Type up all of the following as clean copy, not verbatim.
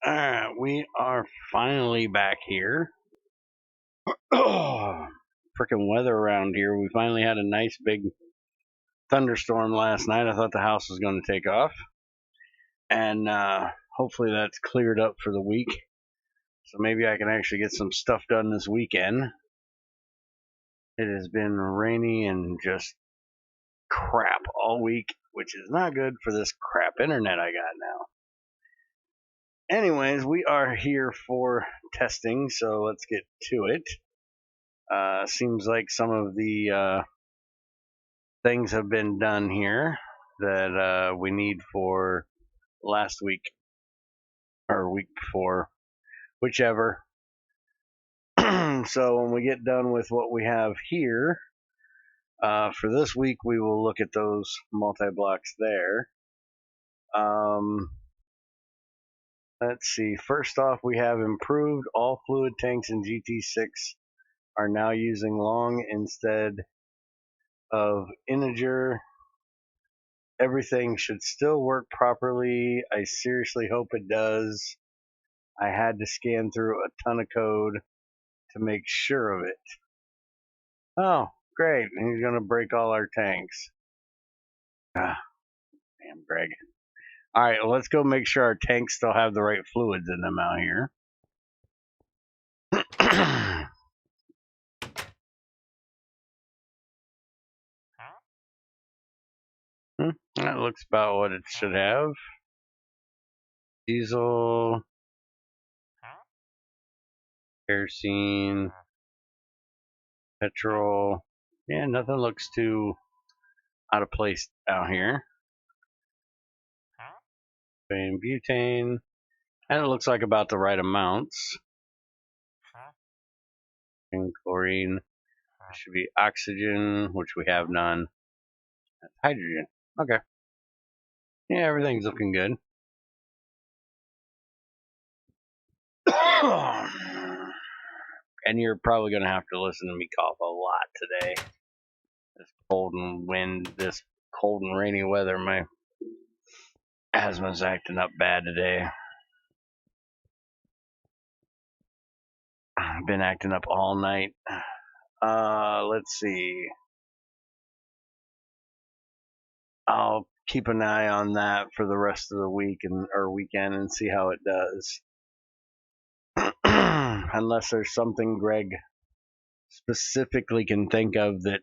Alright, we are finally back here. Freaking weather around here. We finally had a nice big thunderstorm last night. I thought the house was going to take off. And hopefully that's cleared up for the week. So maybe I can actually get some stuff done this weekend. It has been rainy and just crap all week, which is not good for this crap internet I got now. Anyways, we are here for testing, so let's get to it. Seems like some of the things have been done here that we need for last week or week before, whichever. So when we get done with what we have here, for this week we will look at those multi-blocks there. Let's see. First off, we have improved. All fluid tanks in GT6 are now using long instead of integer. Everything should still work properly. I seriously hope it does. I had to scan through a ton of code to make sure of it. Oh, great. He's going to break all our tanks. Ah, damn, Greg. All right, well, let's go make sure our tanks still have the right fluids in them out here. That looks about what it should have. Diesel, kerosene, petrol. Yeah, nothing looks too out of place out here. And butane, and it looks like about the right amounts. And chlorine, should be oxygen, which we have none. That's hydrogen. Okay. Yeah, everything's looking good. And you're probably going to have to listen to me cough a lot today. This cold and wind, this cold and rainy weather, my asthma's acting up bad today. I've been acting up all night. Let's see. I'll keep an eye on that for the rest of the week or weekend and see how it does. Unless there's something Greg specifically can think of that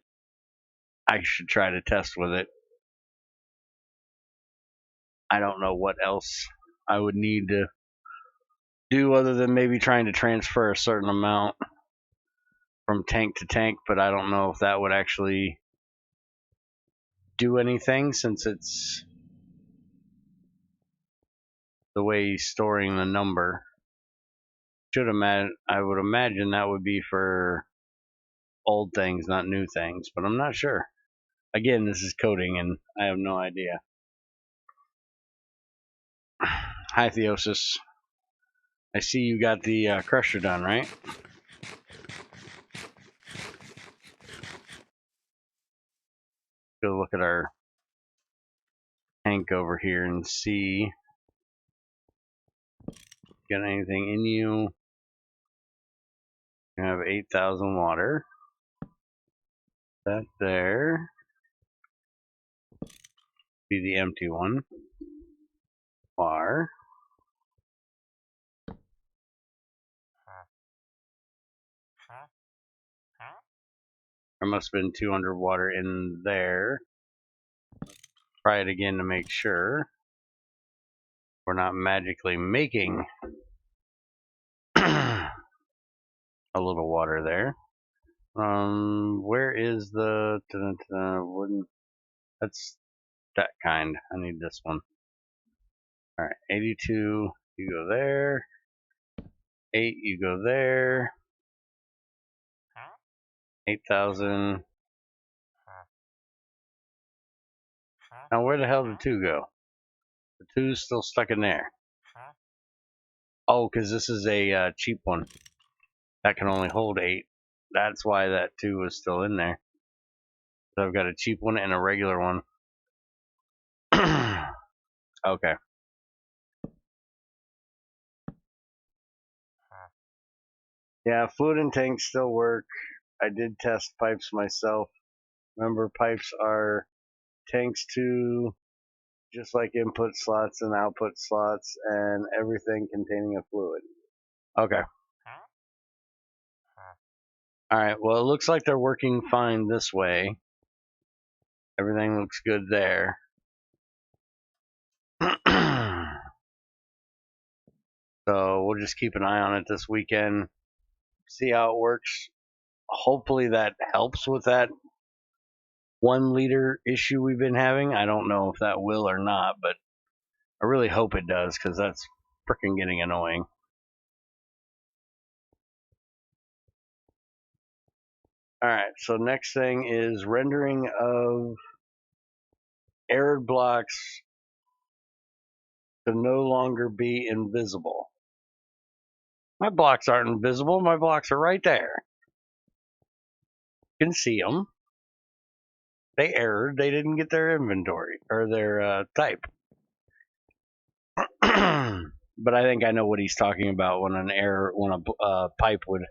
I should try to test with it. I don't know what else I would need to do other than maybe trying to transfer a certain amount from tank to tank, but I don't know if that would actually do anything since it's the way he's storing the number. I would imagine that would be for old things, not new things, but I'm not sure. Again, this is coding and I have no idea. Hi, Theosis. I see you got the crusher done, right? Go look at our tank over here and see. Got anything in you? You have 8,000 water. That there. Be the empty one. Bar. There must have been 200 water in there. Try it again to make sure we're not magically making a little water there. Where is the wooden? That's that kind. I need this one. All right, 82. You go there. 8. You go there. 8,000. Now where the hell did 2 go? The 2's still stuck in there. Oh, because this is a cheap one. That can only hold 8. That's why that 2 was still in there. So I've got a cheap one and a regular one. Okay. Yeah, fluid and tanks still work. I did test pipes myself. Remember, pipes are tanks too, just like input slots and output slots and everything containing a fluid. Okay. All right, well, it looks like they're working fine this way. Everything looks good there. So we'll just keep an eye on it this weekend, see how it works. Hopefully that helps with that 1 liter issue we've been having. I don't know if that will or not, but I really hope it does because that's freaking getting annoying. All right, so next thing is rendering of error blocks to no longer be invisible. My blocks aren't invisible. My blocks are right there. You can see them. They errored. They didn't get their inventory or their type. But I think I know what he's talking about when a pipe would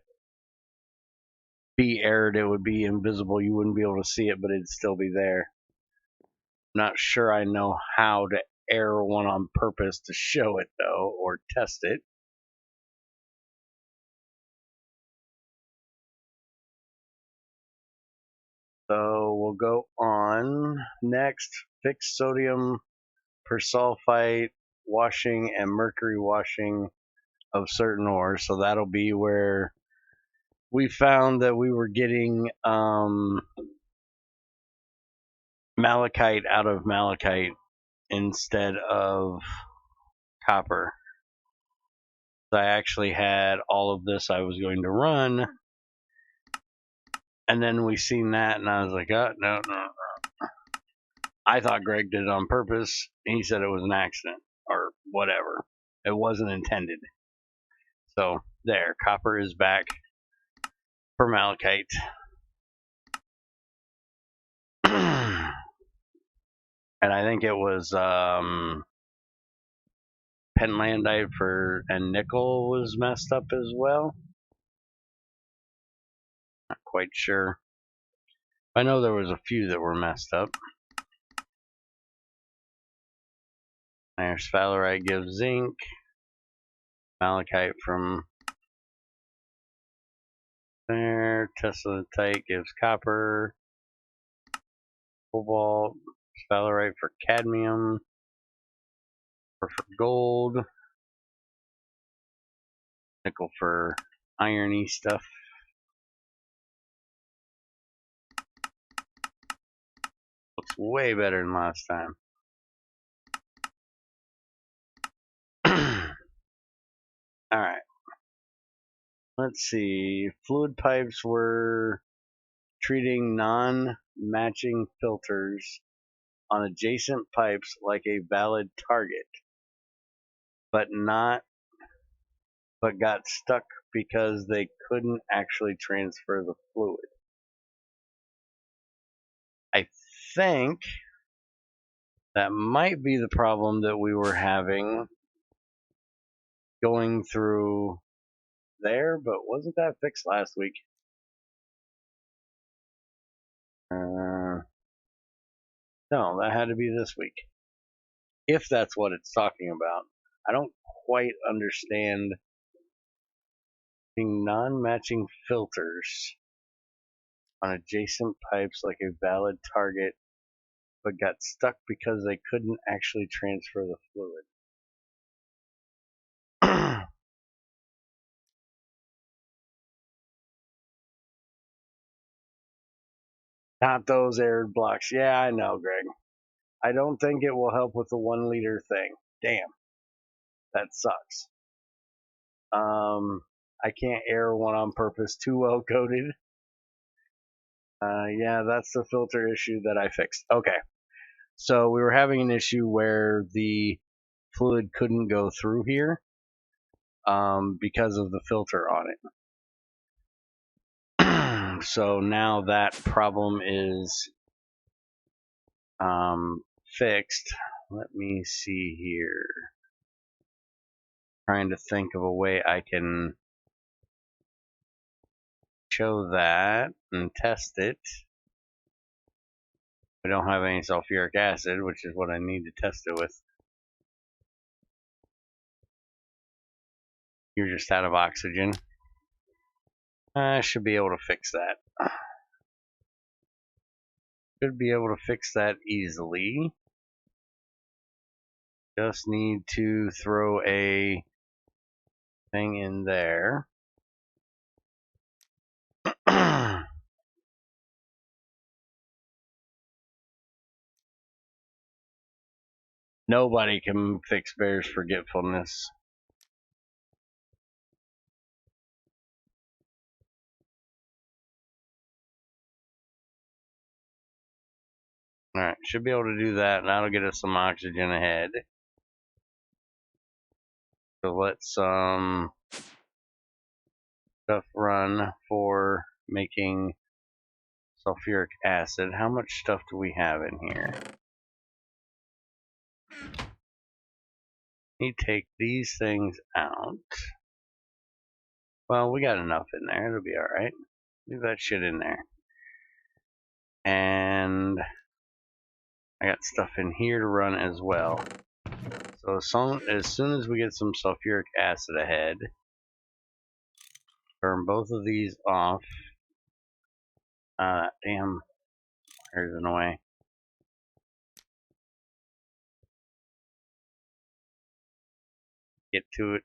be errored, it would be invisible. You wouldn't be able to see it, but it'd still be there. Not sure I know how to error one on purpose to show it though, or test it. So we'll go on next. Fixed sodium persulfite washing and mercury washing of certain ores. So that'll be where we found that we were getting malachite out of malachite instead of copper. So I actually had all of this I was going to run, and then we seen that, and I was like, oh, no. I thought Greg did it on purpose. He said it was an accident or whatever. It wasn't intended. So there, copper is back for malachite. And I think it was pentlandite and nickel was messed up as well. Not quite sure. I know there was a few that were messed up. There's sphalerite gives zinc. Malachite from there. Teslatite gives copper. Cobalt. Sphalerite for cadmium. Or for gold. Nickel for irony stuff. Looks way better than last time. Alright. Let's see. Fluid pipes were treating non-matching filters on adjacent pipes like a valid target, but got stuck because they couldn't actually transfer the fluid. I think that might be the problem that we were having going through there, but wasn't that fixed last week? No, that had to be this week. If that's what it's talking about. I don't quite understand being non-matching filters on adjacent pipes like a valid target, but got stuck because they couldn't actually transfer the fluid. Not those errored blocks. Yeah, I know, Greg. I don't think it will help with the 1 liter thing. Damn. That sucks. I can't error one on purpose. Too well coated. Yeah, that's the filter issue that I fixed. Okay. So we were having an issue where the fluid couldn't go through here because of the filter on it. So now that problem is fixed. Let me see here. Trying to think of a way I can show that and test it. I don't have any sulfuric acid, which is what I need to test it with. You're just out of oxygen. I should be able to fix that. Should be able to fix that easily. Just need to throw a thing in there. Nobody can fix Bear's forgetfulness. Alright, should be able to do that, and that'll get us some oxygen ahead. So let some stuff run for making sulfuric acid. How much stuff do we have in here? Let me take these things out. Well, we got enough in there. It'll be alright. Leave that shit in there. And I got stuff in here to run as well. So as soon as we get some sulfuric acid ahead, turn both of these off. Damn, there's an way. Get to it.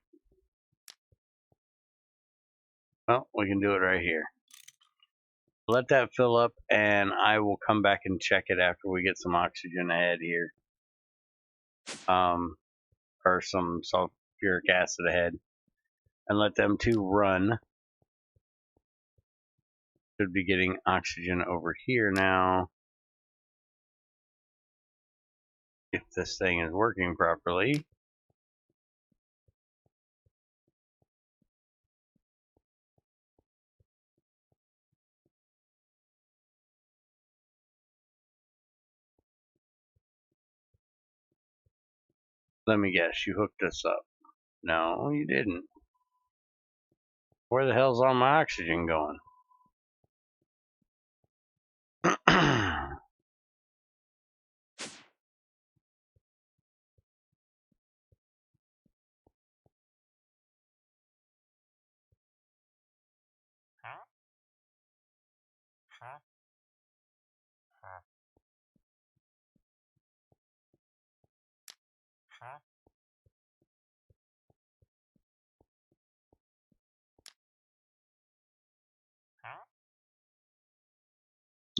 Well, we can do it right here. Let that fill up, and I will come back and check it after we get some oxygen ahead here. Or some sulfuric acid ahead. And let them two run. Should be getting oxygen over here now. If this thing is working properly. Let me guess, you hooked us up. No, you didn't. Where the hell's all my oxygen going?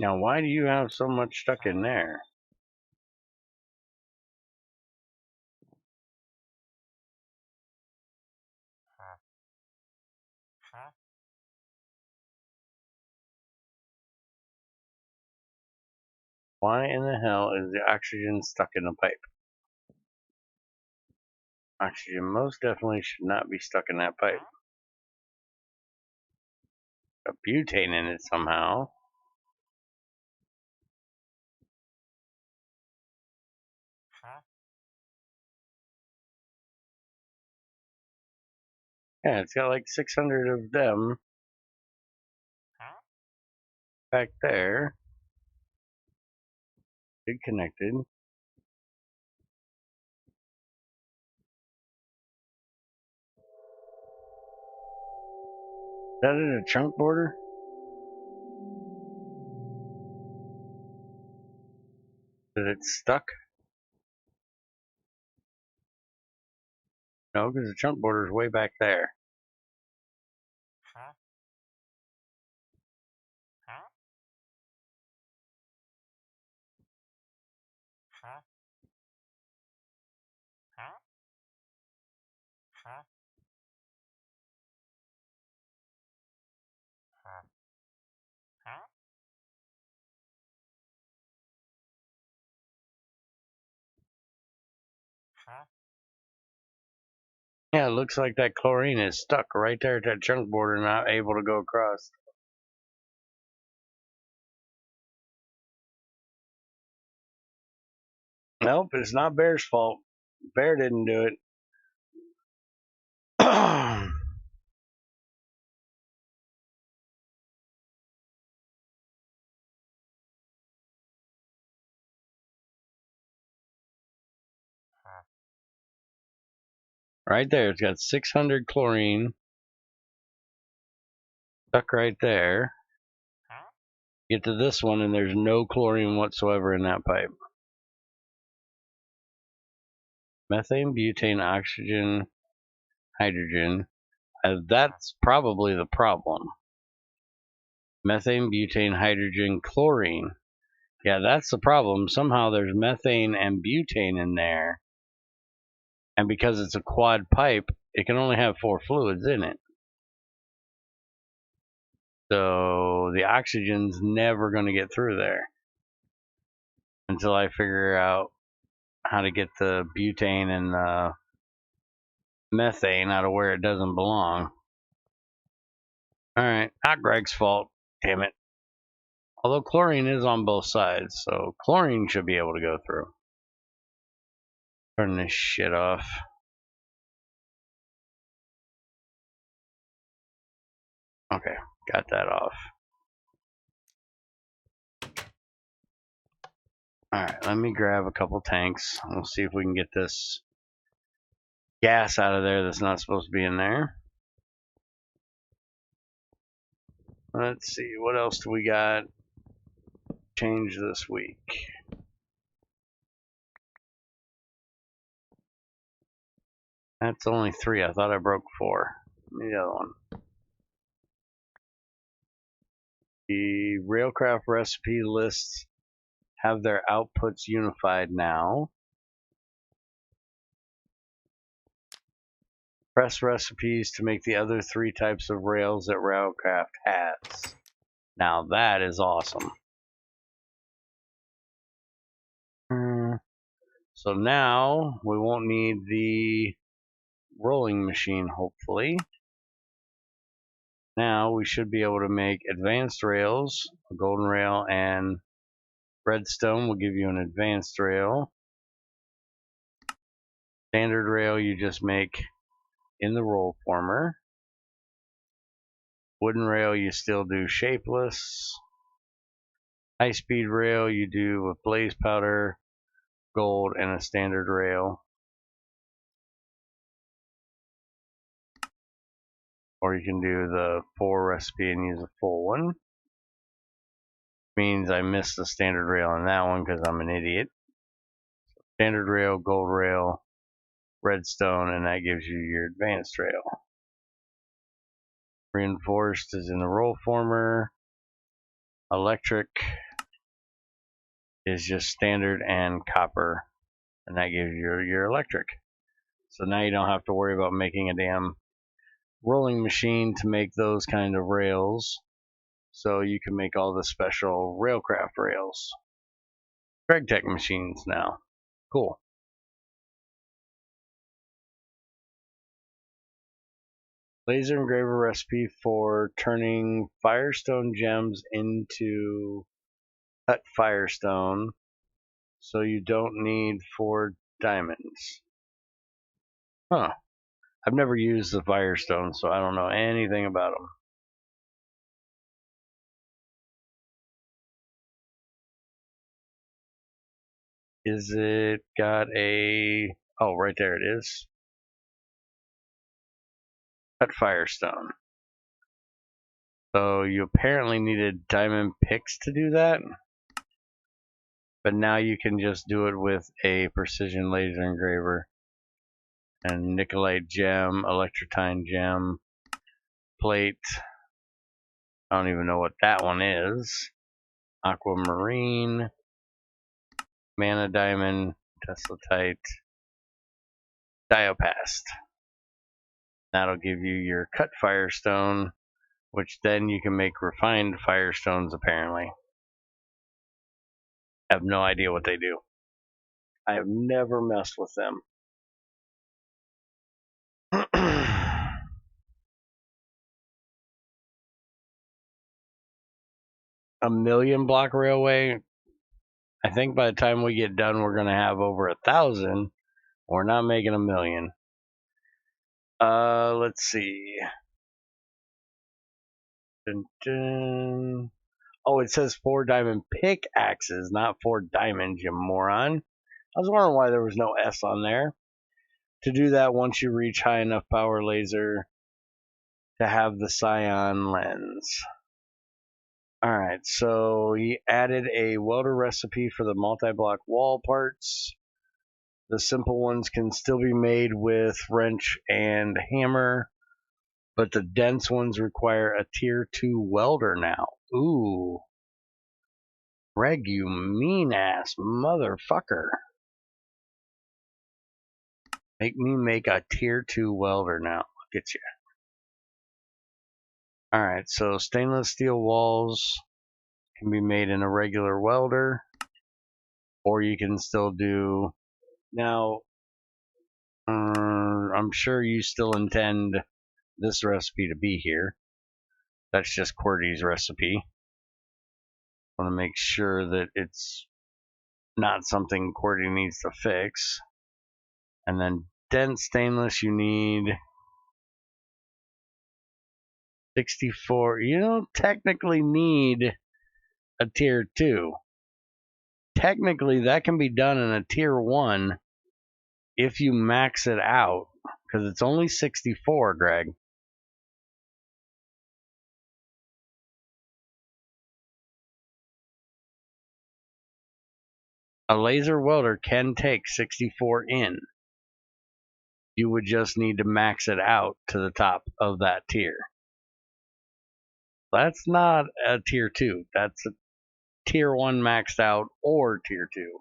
Now, why do you have so much stuck in there? Why in the hell is the oxygen stuck in the pipe? Oxygen most definitely should not be stuck in that pipe. Got butane in it somehow. Yeah, it's got like 600 of them back there. Good connected. Is that in a chunk border? Is it stuck? No, because the chunk border is way back there. Yeah, it looks like that chlorine is stuck right there at that chunk border, not able to go across. Nope, it's not Bear's fault. Bear didn't do it. Right there, it's got 600 chlorine stuck right there. Get to this one and there's no chlorine whatsoever in that pipe. Methane, butane, oxygen, hydrogen. That's probably the problem. Methane, butane, hydrogen, chlorine. Yeah, that's the problem. Somehow there's methane and butane in there. And because it's a quad pipe, it can only have 4 fluids in it. So the oxygen's never going to get through there until I figure out how to get the butane and the methane out of where it doesn't belong. Alright, not Greg's fault. Damn it. Although chlorine is on both sides, so chlorine should be able to go through. Turn this shit off. Okay, got that off. Alright, let me grab a couple tanks. We'll see if we can get this gas out of there that's not supposed to be in there. Let's see, what else do we got change this week? That's only 3. I thought I broke 4. Give me the other one. The Railcraft recipe lists have their outputs unified now. Press recipes to make the other 3 types of rails that Railcraft has. Now that is awesome. So now we won't need the rolling machine, hopefully. Now we should be able to make advanced rails. A golden rail and redstone will give you an advanced rail. Standard rail you just make in the roll former. Wooden rail you still do shapeless. High speed rail you do with blaze powder, gold, and a standard rail. Or you can do the 4 recipe and use a full one. Means I missed the standard rail on that one because I'm an idiot. Standard rail, gold rail, redstone, and that gives you your advanced rail. Reinforced is in the roll former. Electric is just standard and copper, and that gives you your electric. So now you don't have to worry about making a damn rolling machine to make those kind of rails. So you can make all the special Railcraft rails. GregTech machines now. Cool. Laser engraver recipe for turning firestone gems into cut firestone, so you don't need 4 diamonds. Huh. I've never used the firestone, so I don't know anything about them. Is it got a... Oh, right there it is. Cut firestone. So you apparently needed diamond picks to do that. But now you can just do it with a precision laser engraver. And Nicolite gem, electrotine gem, plate. I don't even know what that one is. Aquamarine, mana diamond, teslatite, diopast. That'll give you your cut firestone, which then you can make refined firestones apparently. I have no idea what they do. I have never messed with them. A million block railway. I think by the time we get done, we're going to have over 1,000. We're not making a million. Let's see. Dun, dun. Oh, it says 4 diamond pickaxes, not 4 diamonds, you moron. I was wondering why there was no S on there. to do that once you reach high enough power laser to have the Scion lens. Alright, so he added a welder recipe for the multi-block wall parts. The simple ones can still be made with wrench and hammer, but the dense ones require a tier 2 welder now. Ooh. Greg, you mean ass motherfucker. Make me make a tier 2 welder now. Look at you. Alright, so stainless steel walls can be made in a regular welder, or you can still do... Now, I'm sure you still intend this recipe to be here. That's just QWERTY's recipe. I want to make sure that it's not something QWERTY needs to fix. And then dense stainless, you need 64. You don't technically need a tier 2. Technically, that can be done in a tier 1 if you max it out, because it's only 64, Greg. A laser welder can take 64 in. You would just need to max it out to the top of that tier. That's not a tier 2. That's a tier 1 maxed out or tier 2.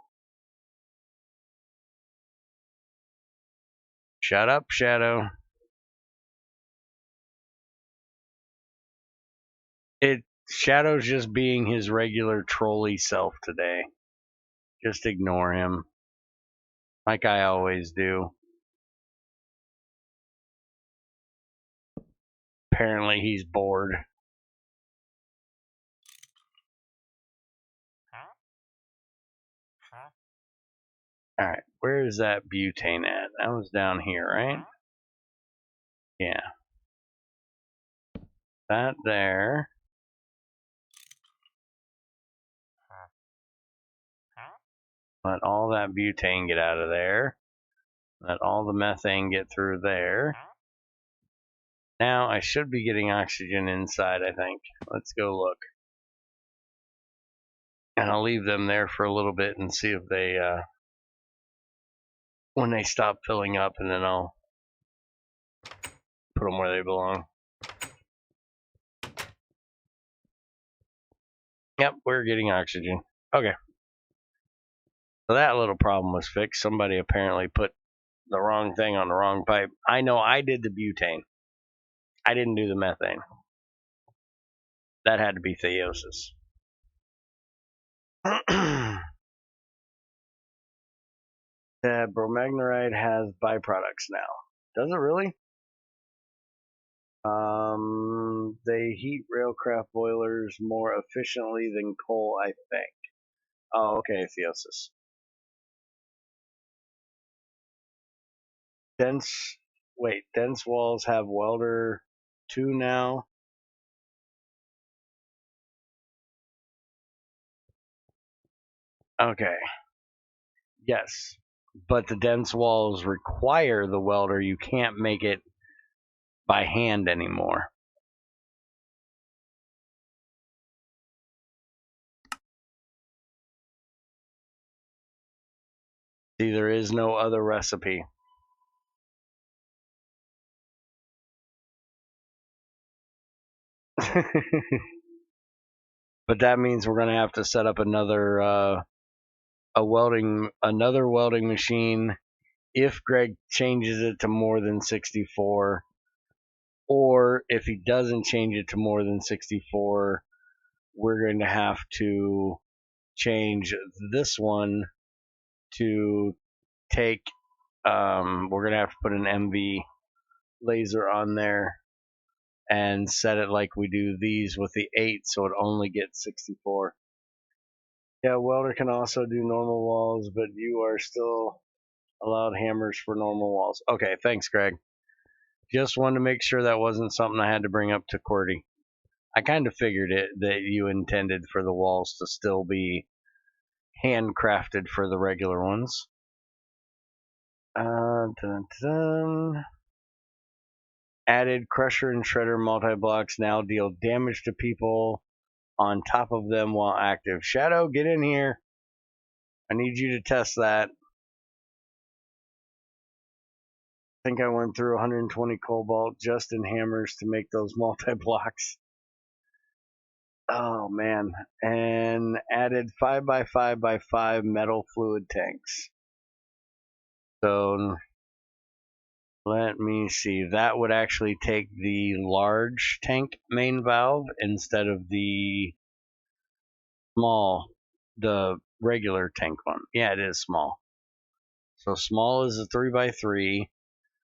Shut up, Shadow. Shadow's just being his regular trolly self today. Just ignore him. Like I always do. Apparently he's bored. Alright, where is that butane at? That was down here, right? Yeah. That there. Let all that butane get out of there. Let all the methane get through there. Now I should be getting oxygen inside, I think. Let's go look. And I'll leave them there for a little bit and see if they, when they stop filling up, and then I'll put them where they belong. Yep, we're getting oxygen. Okay. So that little problem was fixed. Somebody apparently put the wrong thing on the wrong pipe. I know I did the butane. I didn't do the methane. That had to be Theosis. The bromagnerite has byproducts now. Does it really? They heat railcraft boilers more efficiently than coal, I think. Oh, okay, Theosis. Dense walls have welder 2 now. Okay. Yes. But the dense walls require the welder. You can't make it by hand anymore. See, there is no other recipe. But that means we're going to have to set up another welding machine if Greg changes it to more than 64, or if he doesn't change it to more than 64, we're going to have to change this one to take, we're going to have to put an MV laser on there and set it like we do these with the 8, so it only gets 64. Yeah, welder can also do normal walls, but you are still allowed hammers for normal walls. Okay, thanks, Greg. Just wanted to make sure that wasn't something I had to bring up to QWERTY. I kind of figured it, that you intended for the walls to still be handcrafted for the regular ones. Dun, dun. Added crusher and shredder multi-blocks now deal damage to people on top of them while active. Shadow, get in here. I need you to test that. I think I went through 120 cobalt just in hammers to make those multi-blocks. Oh man. And added 5x5x5 metal fluid tanks. So let me see. That would actually take the large tank main valve instead of the small, the regular tank one. Yeah, it is small. So small is a 3x3.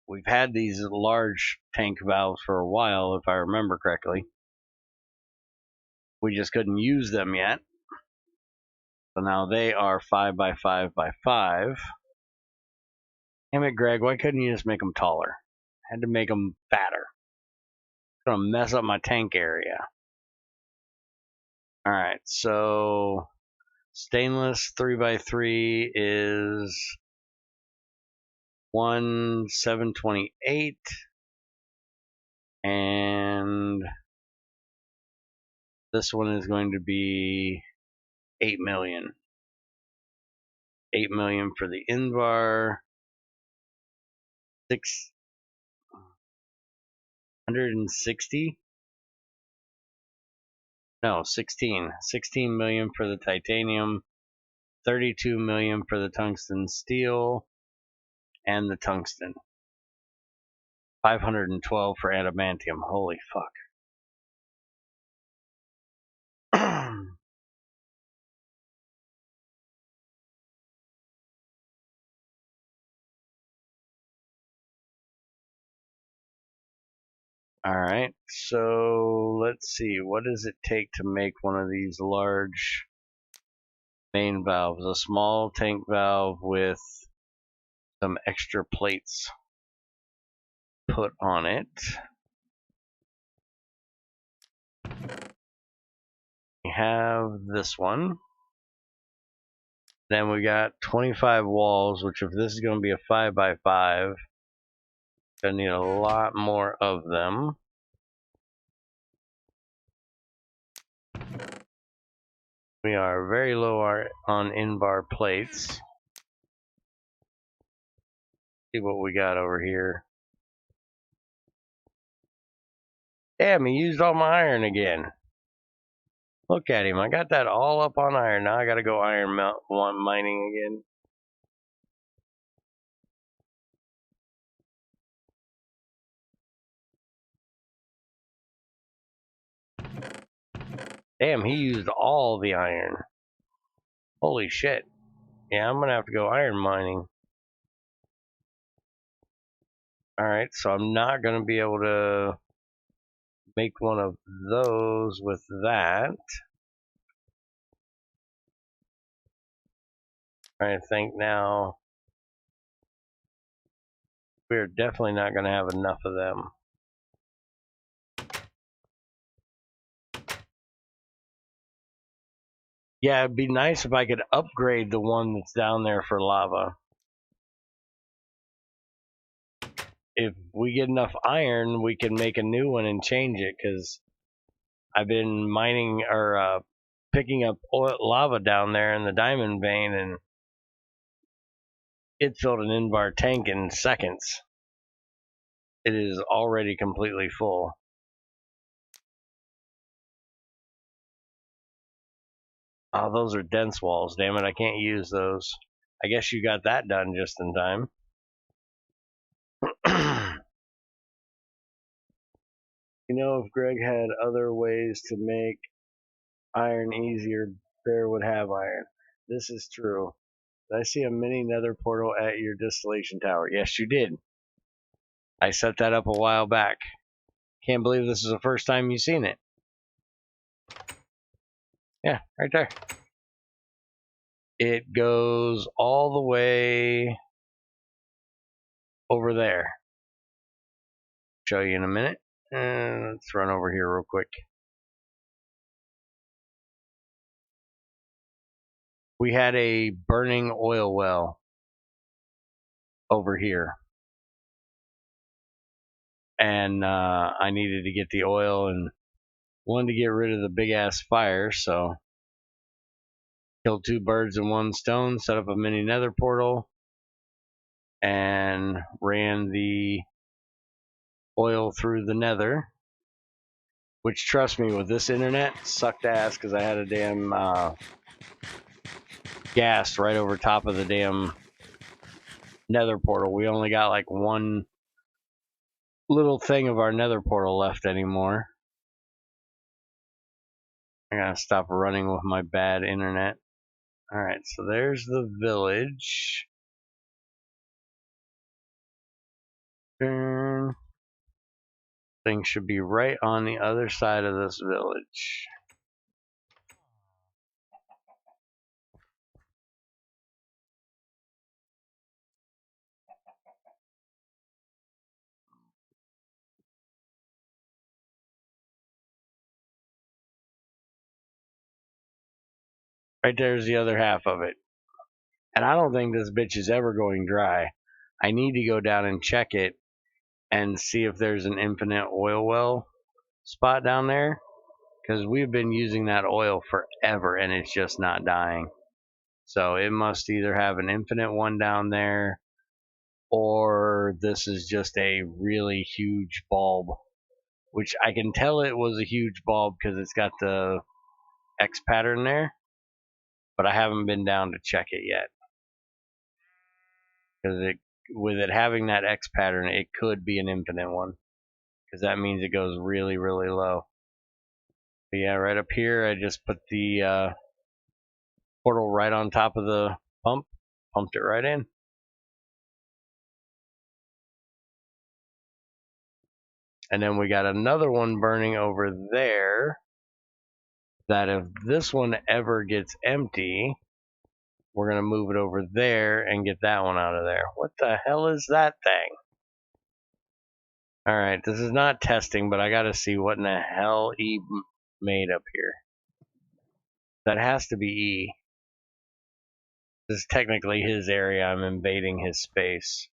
We've had these large tank valves for a while, if I remember correctly. We just couldn't use them yet. So now they are 5x5x5. Damn it, Greg, why couldn't you just make them taller? Had to make them fatter. It's gonna mess up my tank area. Alright, so stainless 3x3 is 1,728, and this one is going to be 8 million. 8 million for the Invar, 660? No, 16. 16 million for the titanium, 32 million for the tungsten steel, and the tungsten. 512 for adamantium. Holy fuck. Alright, so let's see. What does it take to make one of these large main valves? A small tank valve with some extra plates put on it. We have this one. Then we got 25 walls, which if this is going to be a 5x5, gonna need a lot more of them. We are very low on Invar plates. See what we got over here. Damn, he used all my iron again. Look at him. I got that all up on iron. Now I gotta go iron mining again. Damn, he used all the iron. Holy shit. Yeah, I'm gonna have to go iron mining. Alright, so I'm not gonna be able to make one of those with that. I think now we're definitely not gonna have enough of them. Yeah, it'd be nice if I could upgrade the one that's down there for lava. If we get enough iron, we can make a new one and change it, because I've been mining or picking up lava down there in the diamond vein, and it filled an Invar tank in seconds. It is already completely full. Oh, those are dense walls. Damn it, I can't use those. I guess you got that done just in time. You know, if Greg had other ways to make iron easier, Bear would have iron. This is true. Did I see a mini nether portal at your distillation tower? Yes, you did. I set that up a while back. Can't believe this is the first time you've seen it. Yeah, right there. It goes all the way over there. Show you in a minute. Let's run over here real quick. We had a burning oil well over here. And I needed to get the oil and wanted to get rid of the big ass fire, so killed two birds in one stone, set up a mini nether portal, and ran the oil through the nether. Which, trust me, with this internet, sucked ass because I had a damn gas right over top of the damn nether portal. We only got like one little thing of our nether portal left anymore. I gotta stop running with my bad internet. Alright, so there's the village. Turn. Thing should be right on the other side of this village. Right there's the other half of it. And I don't think this bitch is ever going dry. I need to go down and check it and see if there's an infinite oil well spot down there. Because we've been using that oil forever and it's just not dying. So it must either have an infinite one down there, or this is just a really huge bulb. Which I can tell it was a huge bulb because it's got the X pattern there. But I haven't been down to check it yet. Because with it having that X pattern, it could be an infinite one. Because that means it goes really, really low. But yeah, right up here, I just put the portal right on top of the pump. Pumped it right in. And then we got another one burning over there. That if this one ever gets empty, we're going to move it over there and get that one out of there. What the hell is that thing? Alright, this is not testing, but I gotta see what in the hell E made up here. That has to be E. This is technically his area. I'm invading his space.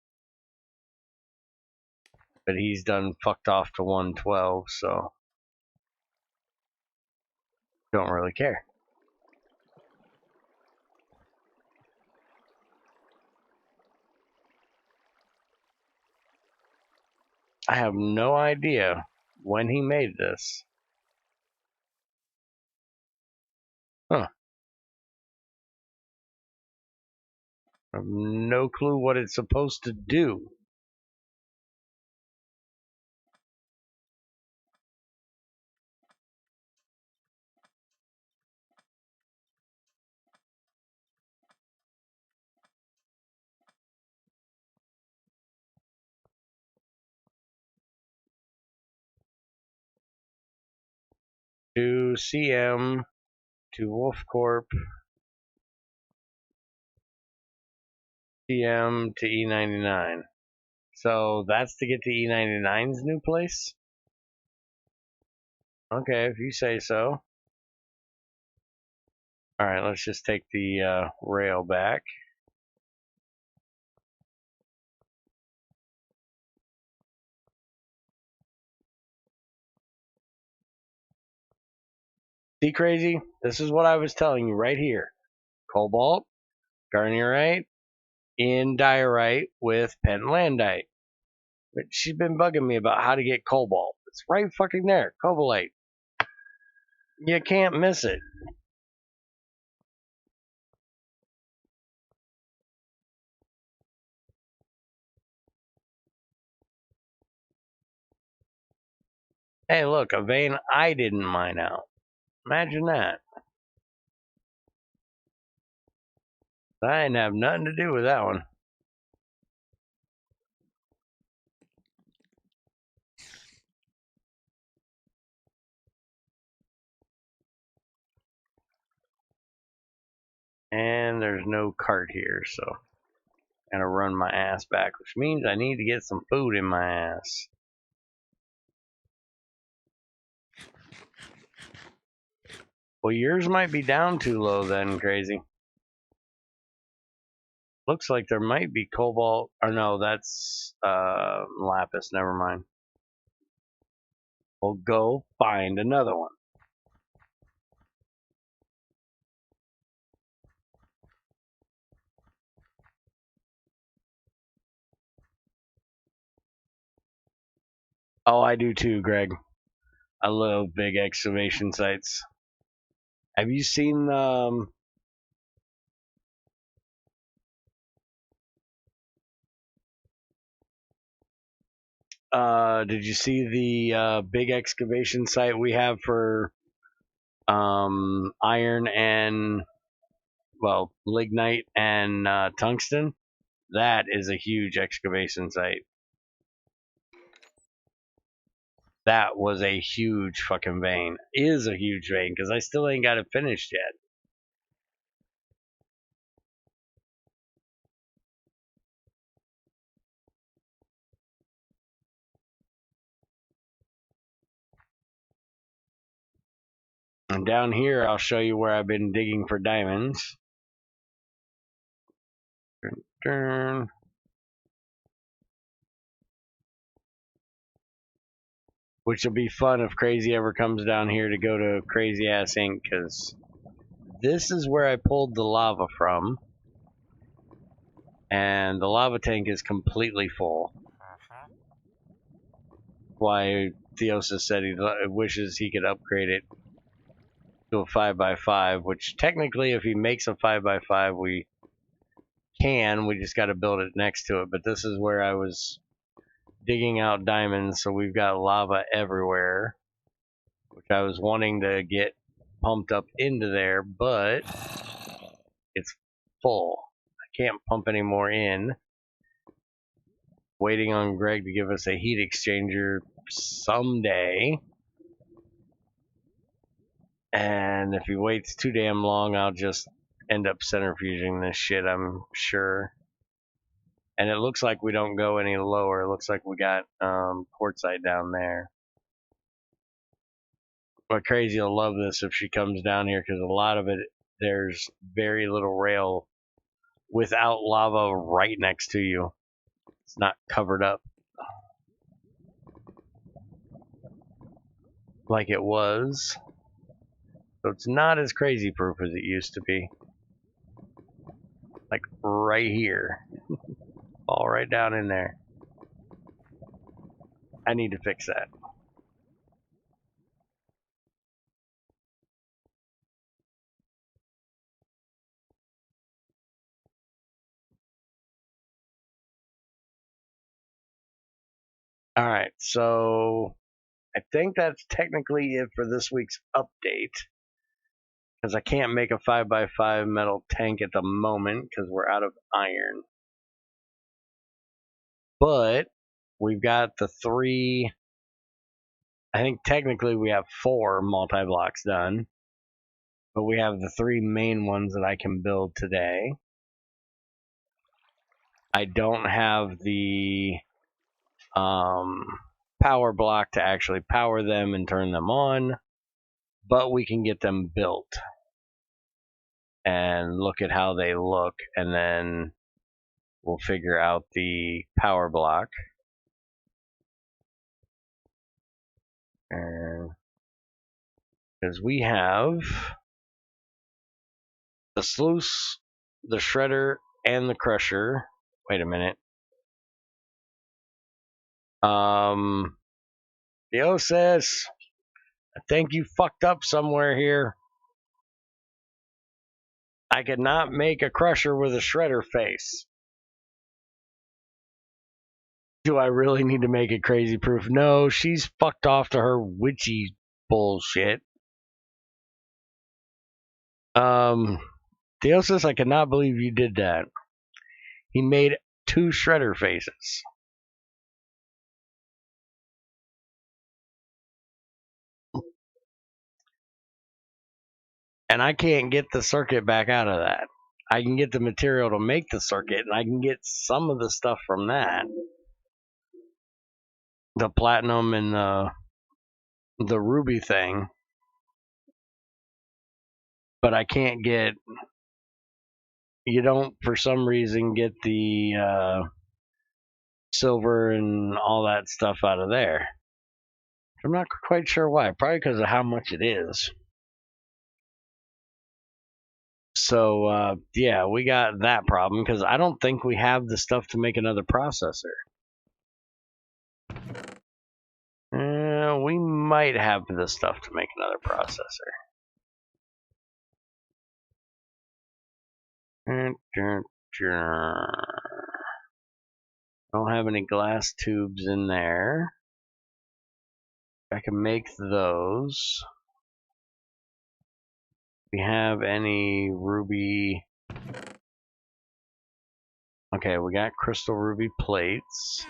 But he's done fucked off to 112, so don't really care. I have no idea when he made this. Huh. I have no clue what it's supposed to do. To CM, to Wolf Corp, CM to E99. So that's to get to E99's new place? Okay, if you say so. Alright, let's just take the rail back. See, crazy? This is what I was telling you right here. Cobalt, garnierite, in diorite with pentlandite. But she's been bugging me about how to get cobalt. It's right fucking there. Cobalite. You can't miss it. Hey, look, a vein I didn't mine out. Imagine that. I didn't have nothing to do with that one. And there's no cart here, so I'm gonna run my ass back, which means I need to get some food in my ass. Well, yours might be down too low then, crazy. Looks like there might be cobalt, or no, that's lapis. Never mind. We'll go find another one. Oh, I do too, Greg. I love big excavation sites. Have you seen did you see the big excavation site we have for iron and, well, lignite and tungsten? That is a huge excavation site. That was a huge fucking vein. Is a huge vein because I still ain't got it finished yet. And down here, I'll show you where I've been digging for diamonds. Dun. Which will be fun if Crazy ever comes down here to go to Crazy Ass Inc. Because this is where I pulled the lava from. And the lava tank is completely full. Why Theosis said he wishes he could upgrade it to a 5x5, which technically if he makes a 5x5 we can, we just got to build it next to it. But this is where I was digging out diamonds, so we've got lava everywhere, which I was wanting to get pumped up into there, but it's full. I can't pump any more in. Waiting on Greg to give us a heat exchanger someday. And if he waits too damn long, I'll just end up centrifuging this shit, I'm sure. And it looks like we don't go any lower. It looks like we got quartzite down there. But Crazy will love this if she comes down here because a lot of it, there's very little rail without lava right next to you. It's not covered up like it was. So it's not as crazy proof as it used to be. Like right here. All right down in there. I need to fix that. Alright, so I think that's technically it for this week's update. Because I can't make a 5x5 metal tank at the moment because we're out of iron. But we've got the 3, I think technically we have 4 multi-blocks done. But we have the 3 main ones that I can build today. I don't have the power block to actually power them and turn them on, but we can get them built and look at how they look, and then we'll figure out the power block. Because we have the sluice, the shredder, and the crusher. Wait a minute. Theosis, I think you fucked up somewhere here. I could not make a crusher with a shredder face. Do I really need to make it crazy proof? No, she's fucked off to her witchy bullshit. Theosis, I cannot believe you did that. He made 2 shredder faces. And I can't get the circuit back out of that. I can get the material to make the circuit, and I can get some of the stuff from that. The platinum and the ruby thing. But I can't get you don't, for some reason, get the silver and all that stuff out of there. I'm not quite sure why. Probably because of how much it is. So, yeah, we got that problem because I don't think we have the stuff to make another processor. We might have the stuff to make another processor. Don't have any glass tubes in there. I can make those. We have any ruby? Okay, we got crystal ruby plates.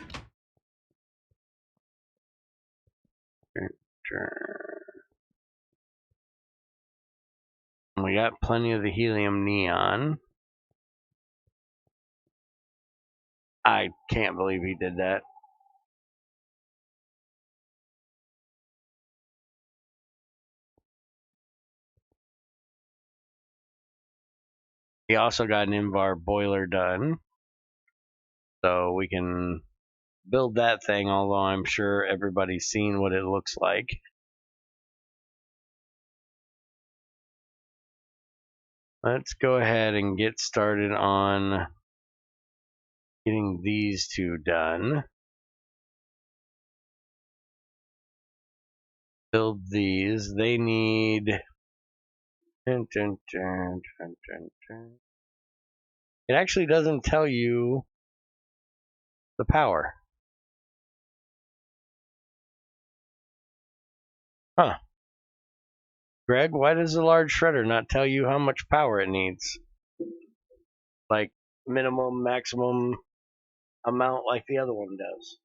We got plenty of the helium neon. I can't believe he did that. He also got an Invar boiler done. So we can build that thing, although I'm sure everybody's seen what it looks like. Let's go ahead and get started on getting these two done. Build these. They need... It actually doesn't tell you the power. Huh. Greg, why does the large shredder not tell you how much power it needs? Like minimum, maximum amount like the other one does.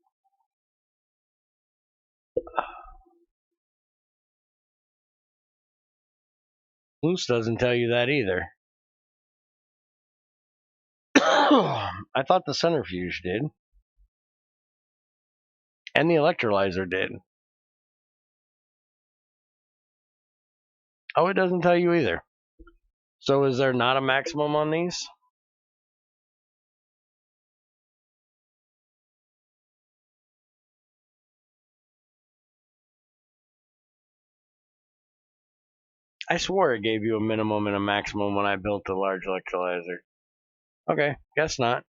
Loose doesn't tell you that either. I thought the centrifuge did. And the electrolyzer did. Oh, it doesn't tell you either. So is there not a maximum on these? I swore it gave you a minimum and a maximum when I built the large electrolyzer. Okay, guess not.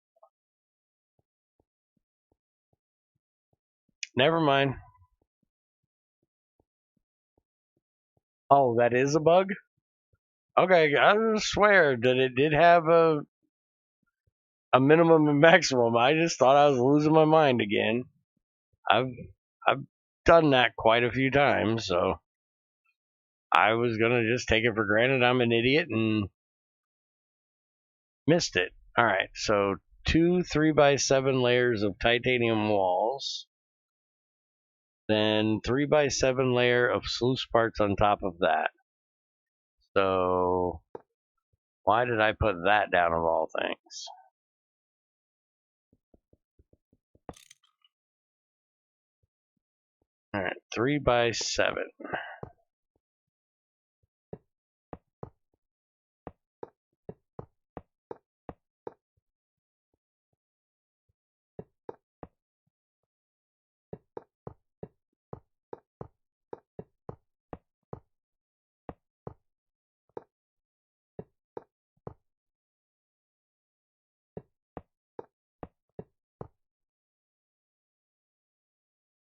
Never mind. Oh, that is a bug? Okay, I swear that it did have a minimum and maximum. I just thought I was losing my mind again. I've done that quite a few times, so I was gonna just take it for granted I'm an idiot and missed it. Alright, so 2 3x7 layers of titanium walls, then 3x7 layer of sluice parts on top of that. So why did I put that down of all things? Alright, 3x7.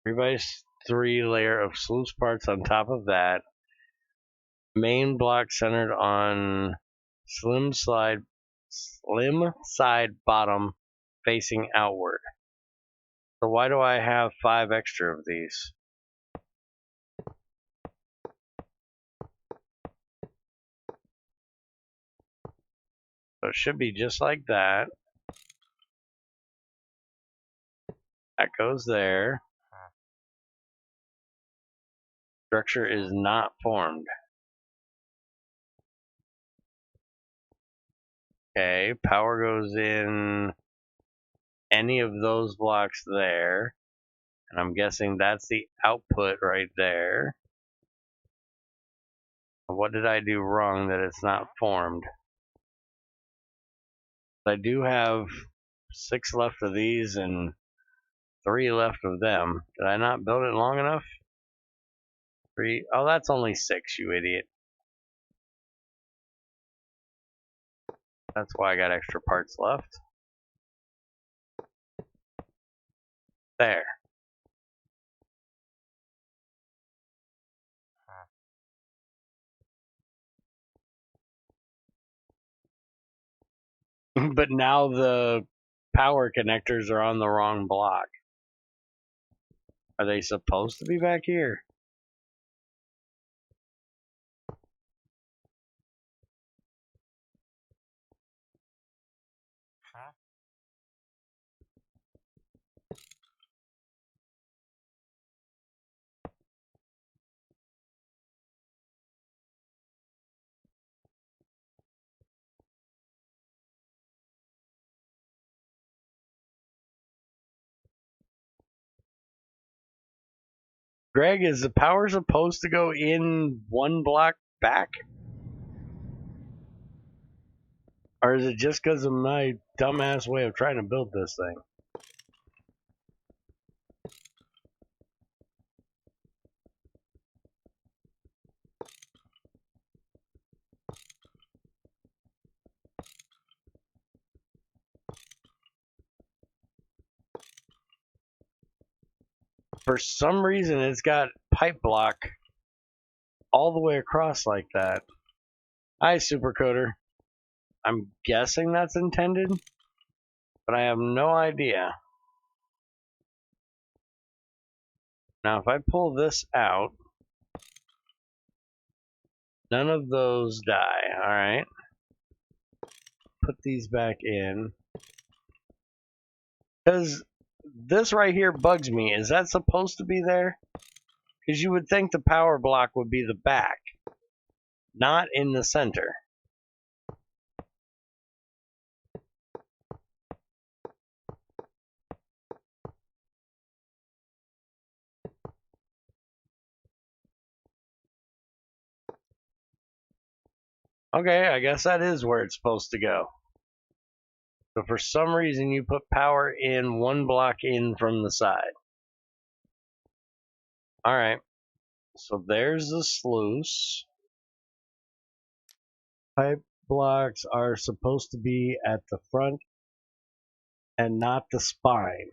3x3 layer of sluice parts on top of that. Main block centered on slim side bottom facing outward. So why do I have 5 extra of these? So it should be just like that. That goes there. Structure is not formed. Okay, power goes in any of those blocks there. And I'm guessing that's the output right there. What did I do wrong that it's not formed? I do have 6 left of these and 3 left of them. Did I not build it long enough? 3. Oh, that's only 6, you idiot. That's why I got extra parts left. There. But now the power connectors are on the wrong block. Are they supposed to be back here? Greg, is the power supposed to go in one block back? Or is it just because of my dumbass way of trying to build this thing? For some reason, it's got pipe block all the way across like that. Hi, Supercoder. I'm guessing that's intended, but I have no idea. Now, if I pull this out, none of those die, alright? Put these back in. Because this right here bugs me. Is that supposed to be there? Because you would think the power block would be the back, not in the center. Okay, I guess that is where it's supposed to go. So for some reason you put power in one block in from the side. Alright, so there's the sluice. Pipe blocks are supposed to be at the front and not the spine.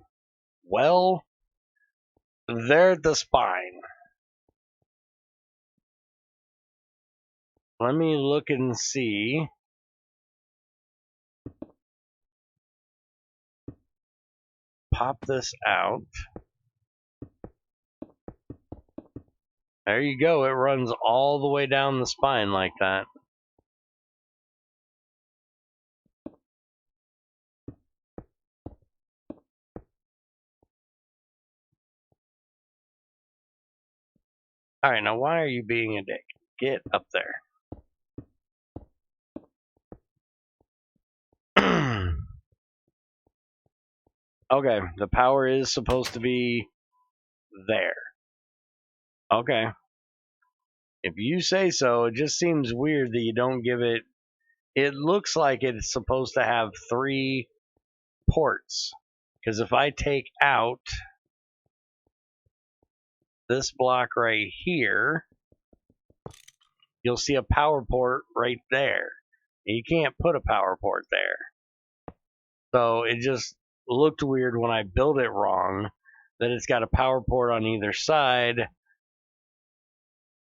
Well, they're the spine. Let me look and see. Pop this out. There you go. It runs all the way down the spine like that. Alright, now why are you being a dick? Get up there. Okay, the power is supposed to be there. Okay. If you say so, it just seems weird that you don't give it. It looks like it's supposed to have 3 ports. Because if I take out this block right here, you'll see a power port right there. You can't put a power port there. So it just looked weird when I built it wrong, that it's got a power port on either side,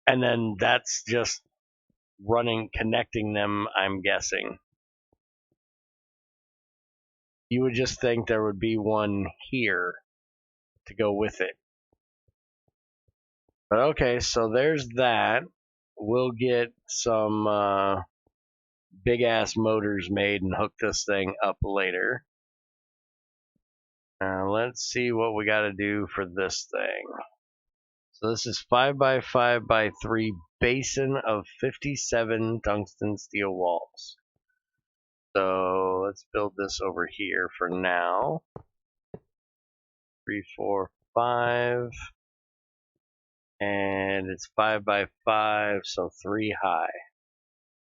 and then that's just running, connecting them, I'm guessing. You would just think there would be one here to go with it. But okay, so there's that. We'll get some big ass motors made and hook this thing up later. Let's see what we got to do for this thing. So this is 5x5x3 basin of 57 tungsten steel walls. So let's build this over here for now. 3, 4, 5. And it's 5x5, so 3 high.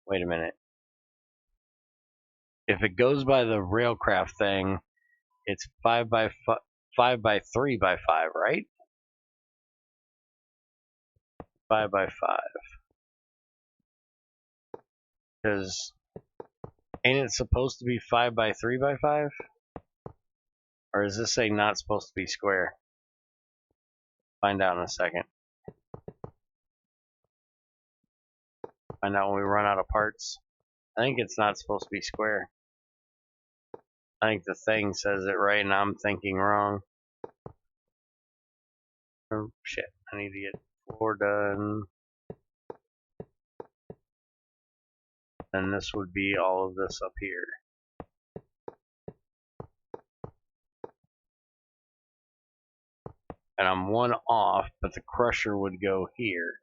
Wait a minute. if it goes by the Railcraft thing, it's 5 by 3 by 5, right? 5 by 5. Because ain't it supposed to be 5 by 3 by 5? Or is this say not supposed to be square? Find out in a second. Find out when we run out of parts. I think it's not supposed to be square. I think the thing says it right and I'm thinking wrong. Oh shit, I need to get floor done. And this would be all of this up here. And I'm one off, but the crusher would go here.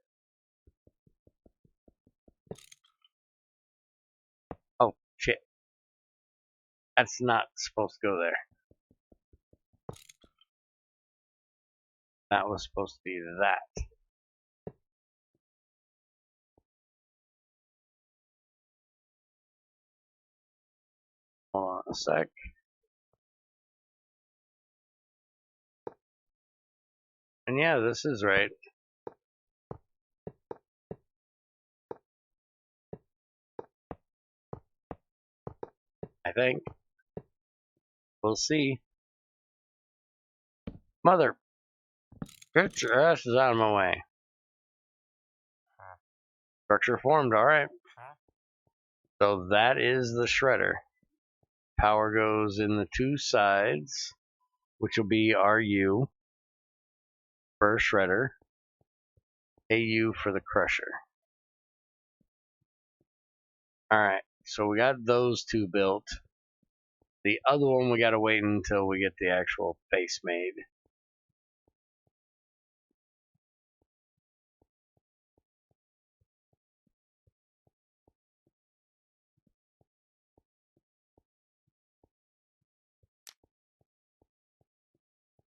Oh shit. That's not supposed to go there. That was supposed to be that. Hold on a sec. And yeah, this is right. I think. We'll see. Mother, get your asses out of my way. Structure formed, alright. So that is the shredder. Power goes in the two sides, which will be RU for a shredder, AU for the crusher. Alright, so we got those two built. The other one we gotta wait until we get the actual face made.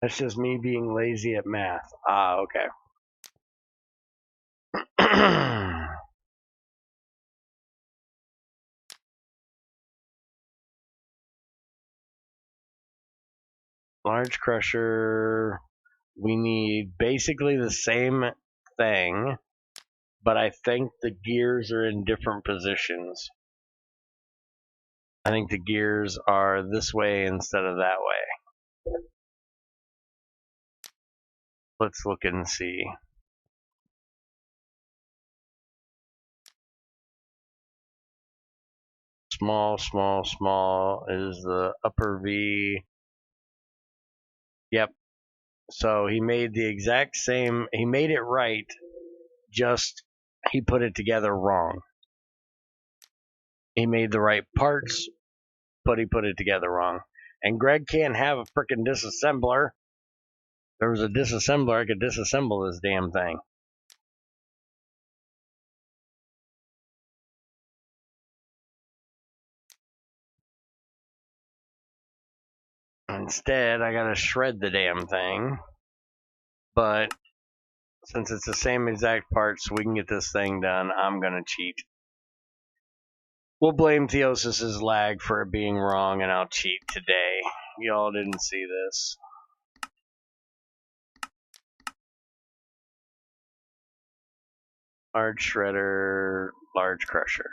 That's just me being lazy at math. Ah, okay. Large crusher. We need basically the same thing, but I think the gears are in different positions. I think the gears are this way instead of that way. Let's look and see. Small, small, small is the upper V. Yep. So he made the exact same, he made it right, just he put it together wrong. He made the right parts, but he put it together wrong. And Greg can't have a frickin' disassembler. If there was a disassembler, I could disassemble this damn thing. Instead, I gotta shred the damn thing. But since it's the same exact parts, so we can get this thing done, I'm gonna cheat. We'll blame Theosis's lag for it being wrong, and I'll cheat today. Y'all didn't see this. Large shredder, large crusher.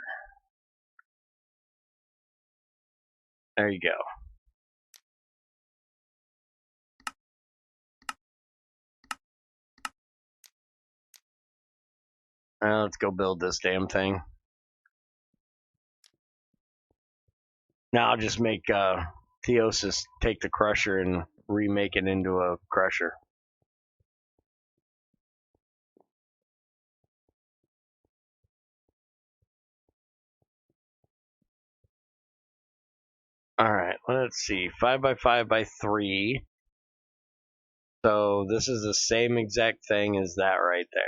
There you go. Let's go build this damn thing. Now I'll just make Theosis take the crusher and remake it into a crusher. Alright, let's see. 5 by 5 by 3. So this is the same exact thing as that right there.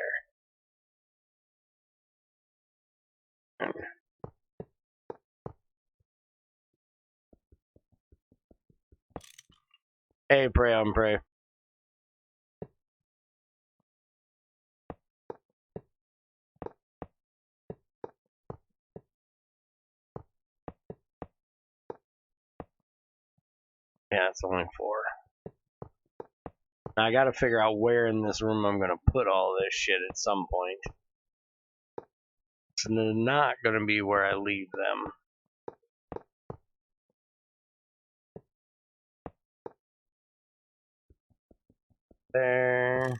Hey, pray on pray. Yeah, it's only 4. Now I gotta figure out where in this room I'm gonna put all this shit at some point. So they're not gonna be where I leave them. There.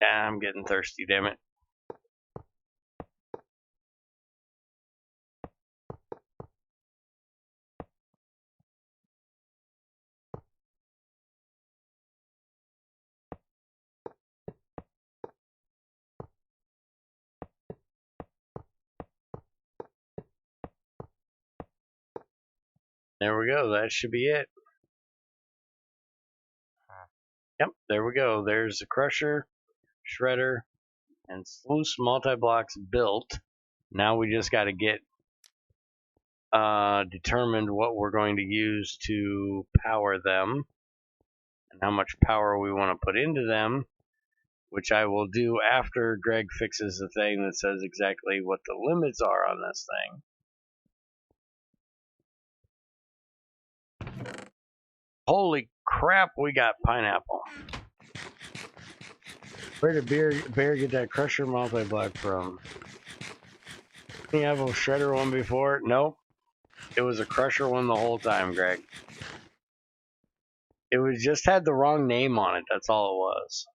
Yeah, I'm getting thirsty, damn it. There we go, that should be it. Yep, there we go. There's the crusher, shredder, and sluice multi-blocks built. Now we just gotta get determined what we're going to use to power them and how much power we want to put into them, which I will do after Greg fixes the thing that says exactly what the limits are on this thing. Holy crap, we got pineapple. Where did Bear get that crusher multi-block from? Didn't you have a shredder one before? Nope. It was a crusher one the whole time, Greg. It was just had the wrong name on it, that's all it was.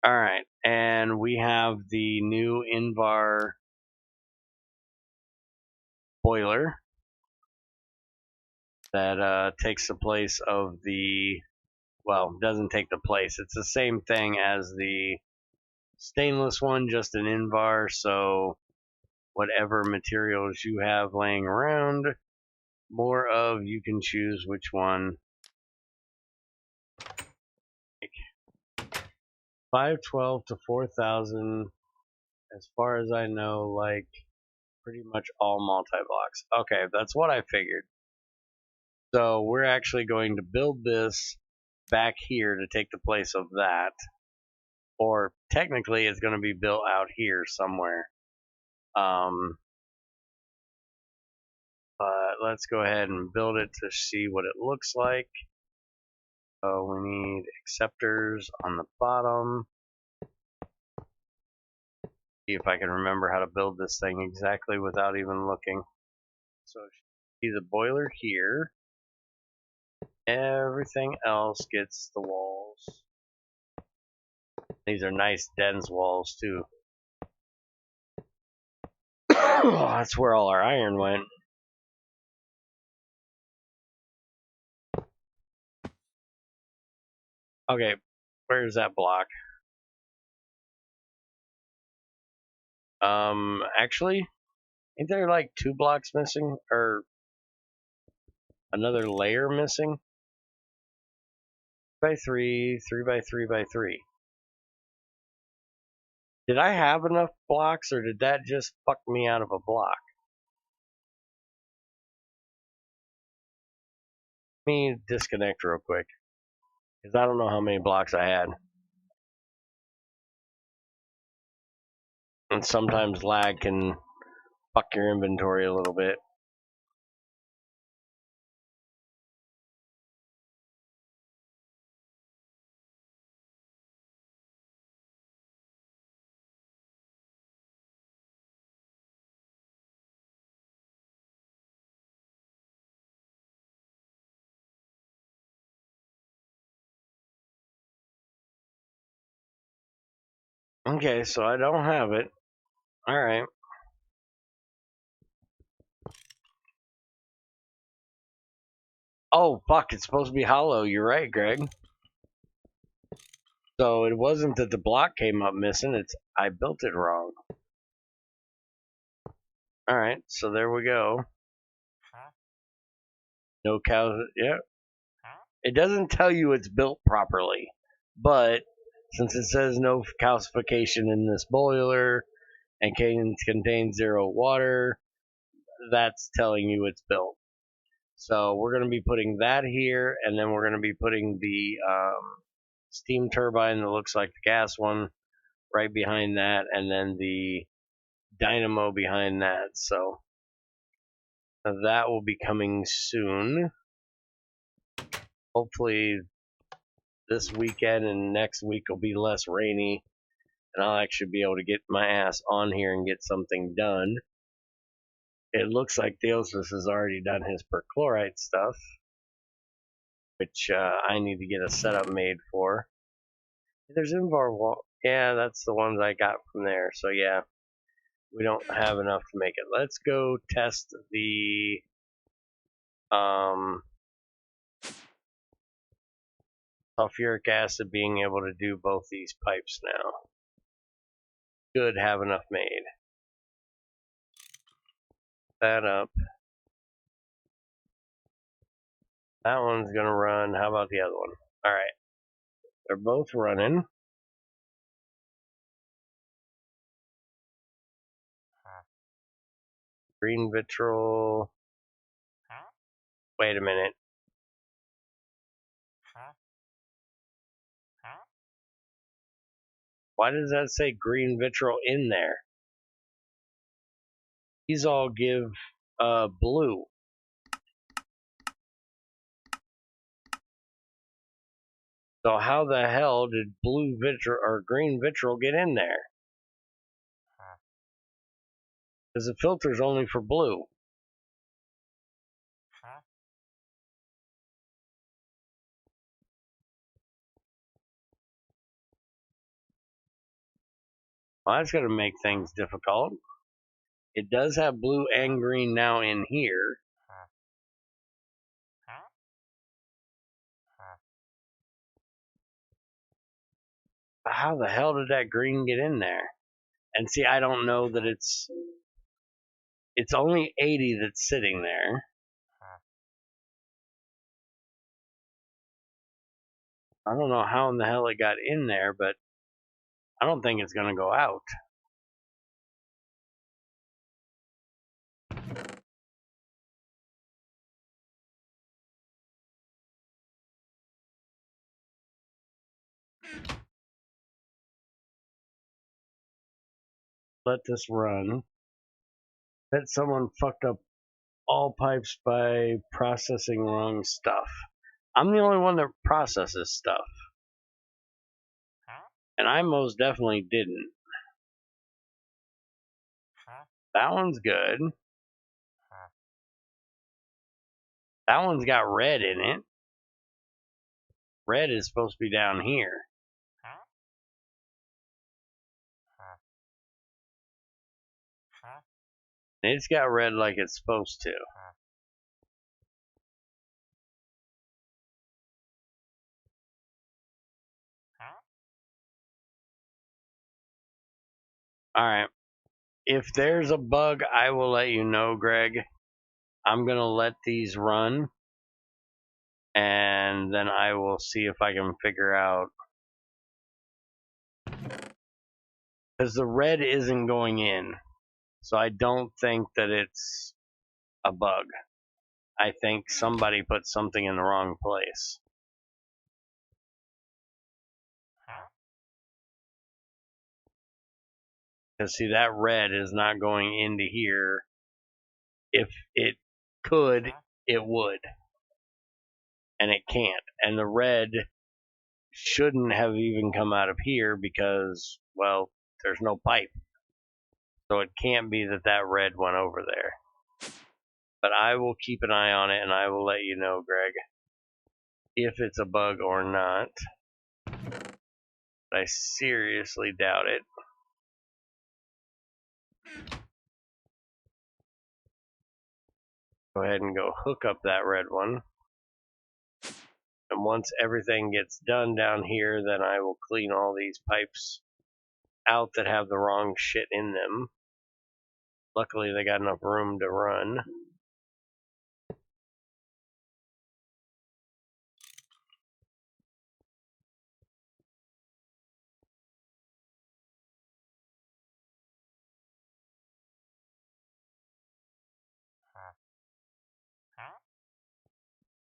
Alright, and we have the new Invar boiler that takes the place of the, well, doesn't take the place. It's the same thing as the stainless one, just an Invar, so whatever materials you have laying around, more of, you can choose which one. 512 to 4,000, as far as I know, like pretty much all multi-blocks. Okay, that's what I figured. So we're actually going to build this back here to take the place of that. Or technically it's going to be built out here somewhere. But let's go ahead and build it to see what it looks like. So we need acceptors on the bottom. See if I can remember how to build this thing exactly without even looking. So see the boiler here. Everything else gets the walls. These are nice dense walls too. That's where all our iron went. Okay, where's that block? Actually, ain't there like 2 blocks missing? Or another layer missing? 3 by 3, 3 by 3 by 3. Did I have enough blocks, or did that just fuck me out of a block? Let me disconnect real quick, because I don't know how many blocks I had. And sometimes lag can fuck your inventory a little bit. Okay, so I don't have it. Alright. Oh, fuck, it's supposed to be hollow. You're right, Greg. So it wasn't that the block came up missing, it's I built it wrong. Alright, so there we go. No cows, yeah. It doesn't tell you it's built properly, but since it says no calcification in this boiler and contains 0 water, that's telling you it's built. So we're going to be putting that here, and then we're going to be putting the steam turbine that looks like the gas one right behind that, and then the dynamo behind that, so that will be coming soon. Hopefully this weekend and next week will be less rainy, and I'll actually be able to get my ass on here and get something done. It looks like Theosis has already done his perchlorite stuff, which I need to get a setup made for. There's Invar wall. Yeah, that's the ones I got from there. So yeah, we don't have enough to make it. Let's go test the sulfuric acid being able to do both these pipes now. Should have enough made. That up. That one's gonna run. How about the other one? Alright. They're both running. Green vitriol. Wait a minute. Why does that say green vitriol in there? These all give blue. So how the hell did blue vitriol or green vitriol get in there? Because the filter's only for blue. Well, that's going to make things difficult. It does have blue and green now in here. How the hell did that green get in there? And see, I don't know that it's only 80 that's sitting there. I don't know how in the hell it got in there, but I don't think it's going to go out. Let this run. Bet someone fucked up all pipes by processing wrong stuff. I'm the only one that processes stuff. And I most definitely didn't. That one's good. That one's got red in it. Red is supposed to be down here. It's got red like it's supposed to. Alright. If there's a bug, I will let you know, Greg. I'm going to let these run. And then I will see if I can figure out. Because the red isn't going in. So I don't think that it's a bug. I think somebody put something in the wrong place. Because see, that red is not going into here. If it could, it would. And it can't. And the red shouldn't have even come out of here because, well, there's no pipe. So it can't be that that red went over there. But I will keep an eye on it and I will let you know, Greg, if it's a bug or not. I seriously doubt it. Go ahead and go hook up that red one. And once everything gets done down here, then I will clean all these pipes out that have the wrong shit in them. Luckily, they got enough room to run.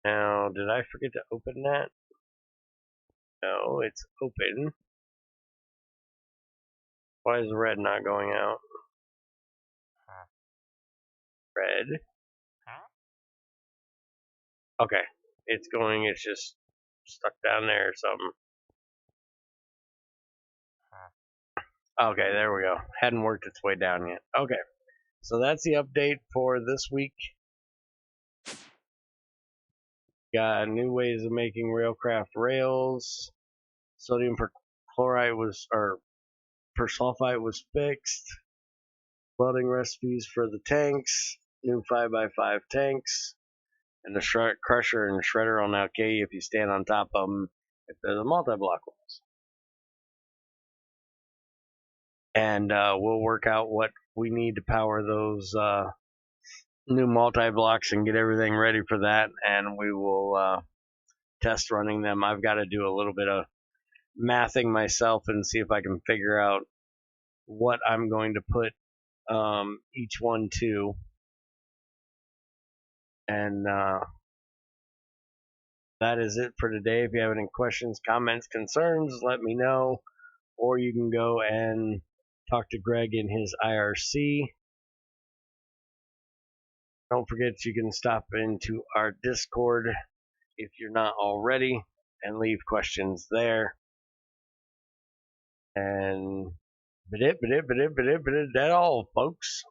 Now, did I forget to open that? No, it's open. Why is the red not going out? Red. Okay. It's going, it's just stuck down there or something. Okay, there we go. Hadn't worked its way down yet. Okay. So that's the update for this week. Got new ways of making railcraft rails. Sodium perchloride was, or persulfite was fixed. Welding recipes for the tanks. New 5x5 tanks. And the crusher and shredder will now kill you if you stand on top of them if they're the multi-block ones. And we'll work out what we need to power those new multi-blocks and get everything ready for that. And we will test running them. I've got to do a little bit of mathing myself and see if I can figure out what I'm going to put each one to. And that is it for today. If you have any questions, comments, concerns, let me know. Or you can go and talk to Greg in his IRC. Don't forget you can stop into our Discord if you're not already and leave questions there. And that all, folks.